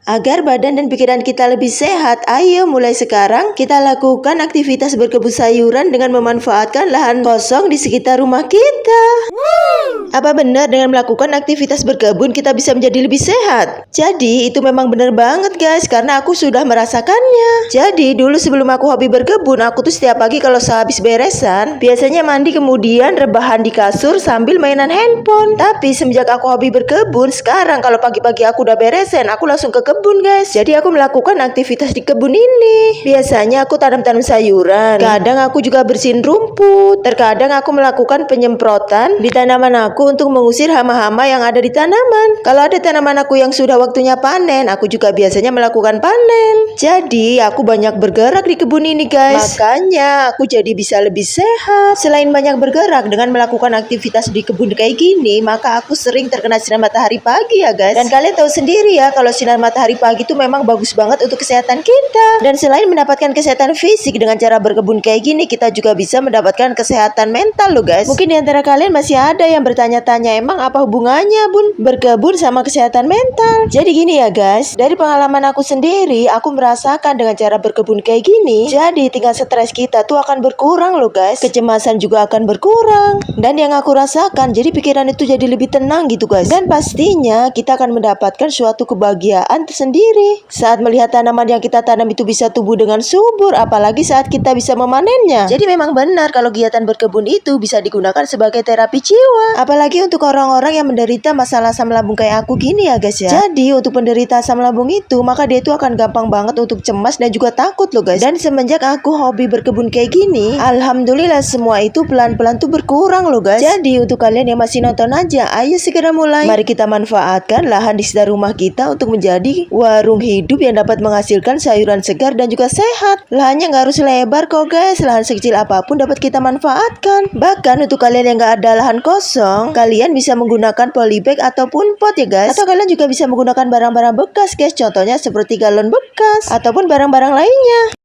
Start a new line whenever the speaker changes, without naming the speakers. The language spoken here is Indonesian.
Agar badan dan pikiran kita lebih sehat, ayo mulai sekarang kita lakukan aktivitas berkebun sayuran dengan memanfaatkan lahan kosong di sekitar rumah kita. Apa benar dengan melakukan aktivitas berkebun kita bisa menjadi lebih sehat? Jadi itu memang benar banget guys, karena aku sudah merasakannya. Jadi dulu sebelum aku hobi berkebun, aku tuh setiap pagi kalau sehabis beresan, biasanya mandi kemudian rebahan di kasur sambil mainan handphone. Tapi semenjak aku hobi berkebun, sekarang kalau pagi-pagi aku udah beresan, aku langsung ke kebun guys. Jadi aku melakukan aktivitas di kebun ini. Biasanya aku tanam-tanam sayuran, kadang aku juga bersihin rumput, terkadang aku melakukan penyemprotan di tanaman aku untuk mengusir hama-hama yang ada di tanaman. Kalau ada tanaman aku yang sudah waktunya panen, aku juga biasanya melakukan panen. Jadi aku banyak bergerak di kebun ini guys. Makanya aku jadi bisa lebih sehat. Selain banyak bergerak dengan melakukan aktivitas di kebun kayak gini, maka aku sering terkena sinar matahari pagi ya guys. Dan kalian tahu sendiri ya, kalau sinar matahari pagi itu memang bagus banget untuk kesehatan kita. Dan selain mendapatkan kesehatan fisik dengan cara berkebun kayak gini, kita juga bisa mendapatkan kesehatan mental loh guys. Mungkin di antara kalian masih ada yang bertanya-tanya, emang apa hubungannya bun berkebun sama kesehatan mental? Jadi gini ya guys, dari pengalaman aku sendiri, aku merasakan dengan cara berkebun kayak gini, jadi tingkat stres kita tuh akan berkurang loh guys. Kecemasan juga akan berkurang. Dan yang aku rasakan, jadi pikiran itu jadi lebih tenang gitu guys. Dan pastinya kita akan mendapatkan suatu kebahagiaan tersendiri saat melihat tanaman yang kita tanam itu bisa tumbuh dengan subur, apalagi saat kita bisa memanennya. Jadi memang benar kalau kegiatan berkebun itu bisa digunakan sebagai terapi jiwa, apalagi untuk orang-orang yang menderita masalah asam lambung kayak aku gini ya guys ya. Jadi untuk penderita asam lambung itu, maka dia itu akan gampang banget untuk cemas dan juga takut loh guys. Dan semenjak aku hobi berkebun kayak gini, alhamdulillah semua itu pelan-pelan tuh berkurang loh guys. Jadi untuk kalian yang masih nonton aja, ayo segera mulai. Mari kita manfaatkan lahan di sekitar rumah kita untuk menjadi warung hidup yang dapat menghasilkan sayuran segar dan juga sehat. Lahannya nggak harus lebar kok guys, lahan sekecil apapun dapat kita manfaatkan. Bahkan untuk kalian yang nggak ada lahan kosong, kalian bisa menggunakan polybag ataupun pot ya guys. Atau kalian juga bisa menggunakan barang-barang bekas guys, contohnya seperti galon bekas ataupun barang-barang lainnya.